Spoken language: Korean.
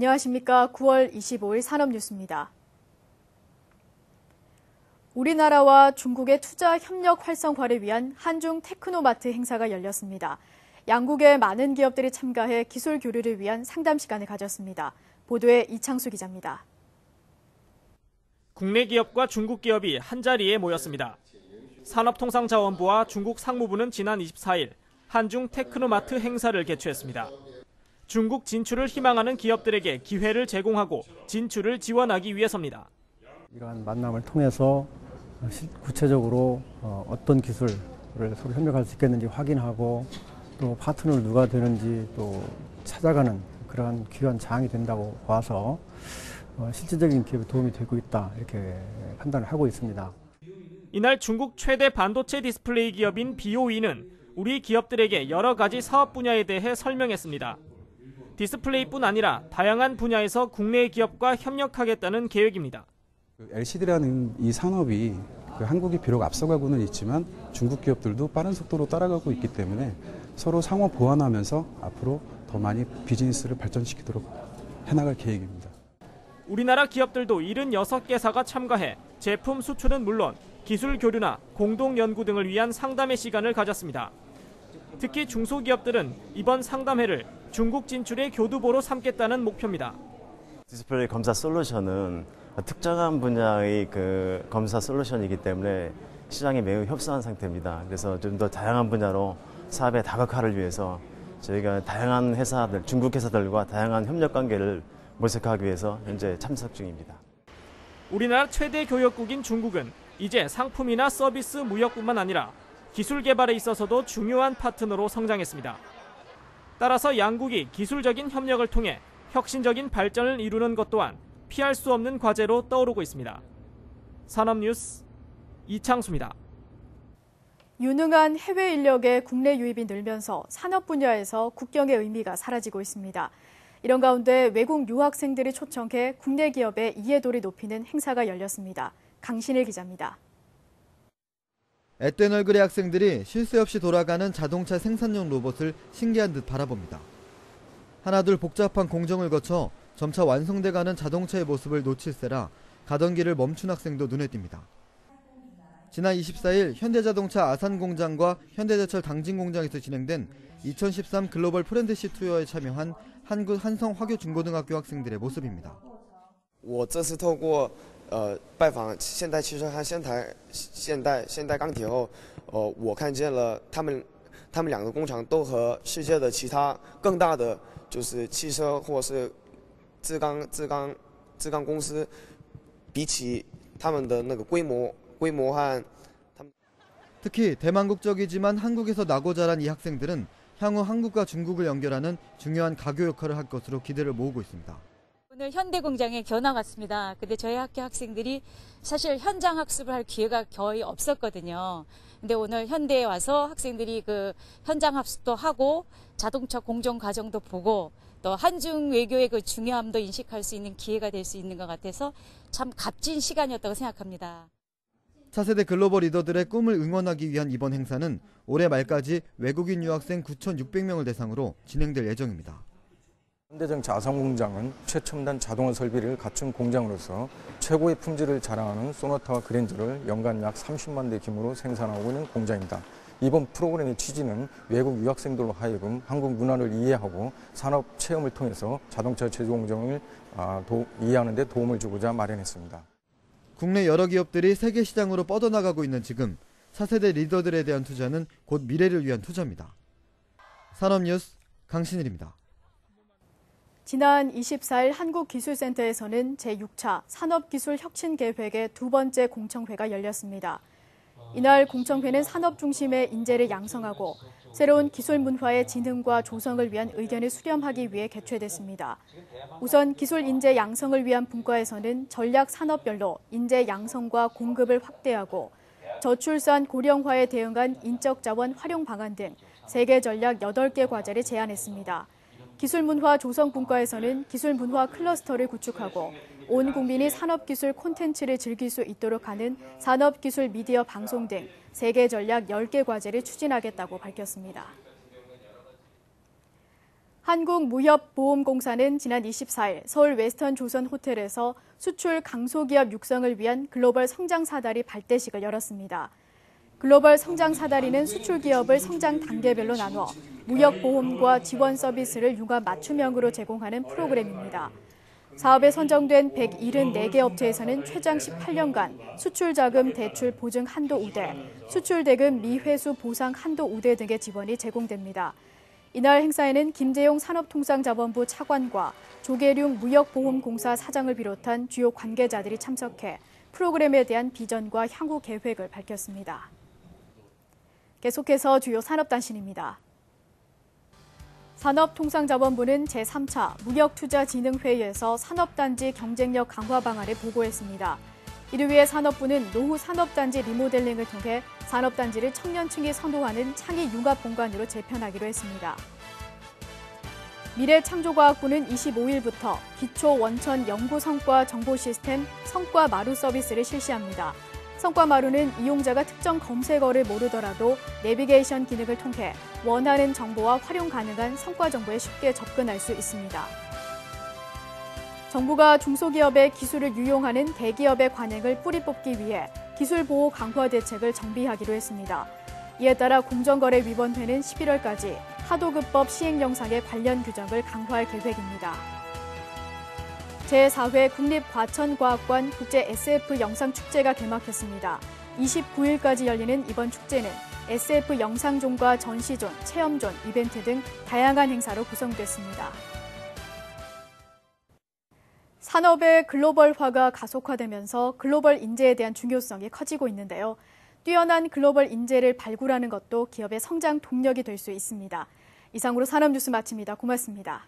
안녕하십니까. 9월 25일 산업뉴스입니다. 우리나라와 중국의 투자 협력 활성화를 위한 한중 테크노마트 행사가 열렸습니다. 양국의 많은 기업들이 참가해 기술 교류를 위한 상담 시간을 가졌습니다. 보도에 이창수 기자입니다. 국내 기업과 중국 기업이 한자리에 모였습니다. 산업통상자원부와 중국 상무부는 지난 24일 한중 테크노마트 행사를 개최했습니다. 중국 진출을 희망하는 기업들에게 기회를 제공하고 진출을 지원하기 위해서입니다. 이러한 만남을 통해서 구체적으로 어떤 기술을 서로 협력할 수 있겠는지 확인하고 또 파트너를 누가 되는지 또 찾아가는 그러한 귀한 장이 된다고 봐서 실질적인 기업에 도움이 되고 있다 이렇게 판단을 하고 있습니다. 이날 중국 최대 반도체 디스플레이 기업인 BOE는 우리 기업들에게 여러 가지 사업 분야에 대해 설명했습니다. 디스플레이뿐 아니라 다양한 분야에서 국내 기업과 협력하겠다는 계획입니다. LCD라는 이 산업이 한국이 비록 앞서가고는 있지만 중국 기업들도 빠른 속도로 따라가고 있기 때문에 서로 상호 보완하면서 앞으로 더 많이 비즈니스를 발전시키도록 해나갈 계획입니다. 우리나라 기업들도 76개사가 참가해 제품 수출은 물론 기술 교류나 공동 연구 등을 위한 상담의 시간을 가졌습니다. 특히 중소기업들은 이번 상담회를 중국 진출의 교두보로 삼겠다는 목표입니다. 디스플레이 검사 솔루션은 특정한 분야의 검사 솔루션이기 때문에 시장에 매우 협소한 상태입니다. 그래서 좀 더 다양한 분야로 사업의 다각화를 위해서 저희가 다양한 회사들, 중국 회사들과 다양한 협력 관계를 모색하기 위해서 현재 참석 중입니다. 우리나라 최대 교역국인 중국은 이제 상품이나 서비스 무역뿐만 아니라 기술 개발에 있어서도 중요한 파트너로 성장했습니다. 따라서 양국이 기술적인 협력을 통해 혁신적인 발전을 이루는 것 또한 피할 수 없는 과제로 떠오르고 있습니다. 산업뉴스 이창수입니다. 유능한 해외 인력의 국내 유입이 늘면서 산업 분야에서 국경의 의미가 사라지고 있습니다. 이런 가운데 외국 유학생들이 초청해 국내 기업의 이해도를 높이는 행사가 열렸습니다. 강신일 기자입니다. 앳된 얼굴의 학생들이 쉴 새 없이 돌아가는 자동차 생산용 로봇을 신기한 듯 바라봅니다. 하나둘 복잡한 공정을 거쳐 점차 완성돼가는 자동차의 모습을 놓칠세라 가던 길을 멈춘 학생도 눈에 띕니다. 지난 24일 현대자동차 아산공장과 현대제철 당진공장에서 진행된 2013 글로벌 프렌드시 투어에 참여한 한국 한성화교중고등학교 학생들의 모습입니다. 我这次透过拜访现代汽车和现代钢铁后，我看见了他们两个工厂都和世界的其他更大的就是汽车或是制钢公司比起他们的那个规模和 특히 대만국적이지만 한국에서 나고 자란 이 학생들은 향후 한국과 중국을 연결하는 중요한 가교 역할을 할 것으로 기대를 모으고 있습니다. 오늘 현대공장에 견학 왔습니다. 근데 저희 학교 학생들이 사실 현장 학습을 할 기회가 거의 없었거든요. 근데 오늘 현대에 와서 학생들이 현장 학습도 하고 자동차 공정 과정도 보고 또 한중 외교의 중요함도 인식할 수 있는 기회가 될 수 있는 것 같아서 참 값진 시간이었다고 생각합니다. 차세대 글로벌 리더들의 꿈을 응원하기 위한 이번 행사는 올해 말까지 외국인 유학생 9,600명을 대상으로 진행될 예정입니다. 현대자동차 아산공장은 최첨단 자동화 설비를 갖춘 공장으로서 최고의 품질을 자랑하는 소나타와 그랜저를 연간 약 30만 대 규모로 생산하고 있는 공장입니다. 이번 프로그램의 취지는 외국 유학생들로 하여금 한국 문화를 이해하고 산업 체험을 통해서 자동차 제조 공정을 이해하는 데 도움을 주고자 마련했습니다. 국내 여러 기업들이 세계 시장으로 뻗어나가고 있는 지금 차세대 리더들에 대한 투자는 곧 미래를 위한 투자입니다. 산업뉴스 강신일입니다. 지난 24일 한국기술센터에서는 제6차 산업기술혁신계획의 두 번째 공청회가 열렸습니다. 이날 공청회는 산업 중심의 인재를 양성하고 새로운 기술 문화의 진흥과 조성을 위한 의견을 수렴하기 위해 개최됐습니다. 우선 기술 인재 양성을 위한 분과에서는 전략 산업별로 인재 양성과 공급을 확대하고 저출산 고령화에 대응한 인적 자원 활용 방안 등 세계 전략 8개 과제를 제안했습니다. 기술문화 조성 분과에서는 기술문화 클러스터를 구축하고 온 국민이 산업기술 콘텐츠를 즐길 수 있도록 하는 산업기술 미디어 방송 등 세계 전략 10개 과제를 추진하겠다고 밝혔습니다. 한국무협보험공사는 지난 24일 서울 웨스턴 조선 호텔에서 수출 강소기업 육성을 위한 글로벌 성장 사다리 발대식을 열었습니다. 글로벌 성장 사다리는 수출 기업을 성장 단계별로 나눠 무역보험과 지원 서비스를 융합 맞춤형으로 제공하는 프로그램입니다. 사업에 선정된 174개 업체에서는 최장 18년간 수출자금 대출 보증 한도 우대, 수출대금 미회수 보상 한도 우대 등의 지원이 제공됩니다. 이날 행사에는 김재용 산업통상자원부 차관과 조계룡 무역보험공사 사장을 비롯한 주요 관계자들이 참석해 프로그램에 대한 비전과 향후 계획을 밝혔습니다. 계속해서 주요 산업단신입니다. 산업통상자원부는 제3차 무역투자진흥회의에서 산업단지 경쟁력 강화 방안을 보고했습니다. 이를 위해 산업부는 노후 산업단지 리모델링을 통해 산업단지를 청년층이 선호하는 창의 융합 공간으로 재편하기로 했습니다. 미래창조과학부는 25일부터 기초 원천 연구 성과 정보 시스템 성과마루 서비스를 실시합니다. 성과마루는 이용자가 특정 검색어를 모르더라도 내비게이션 기능을 통해 원하는 정보와 활용 가능한 성과 정보에 쉽게 접근할 수 있습니다. 정부가 중소기업의 기술을 유용하는 대기업의 관행을 뿌리 뽑기 위해 기술보호 강화 대책을 정비하기로 했습니다. 이에 따라 공정거래위원회는 11월까지 하도급법 시행 영상의 관련 규정을 강화할 계획입니다. 제4회 국립과천과학관 국제 SF 영상축제가 개막했습니다. 29일까지 열리는 이번 축제는 SF 영상존과 전시존, 체험존, 이벤트 등 다양한 행사로 구성됐습니다. 산업의 글로벌화가 가속화되면서 글로벌 인재에 대한 중요성이 커지고 있는데요. 뛰어난 글로벌 인재를 발굴하는 것도 기업의 성장 동력이 될 수 있습니다. 이상으로 산업뉴스 마칩니다. 고맙습니다.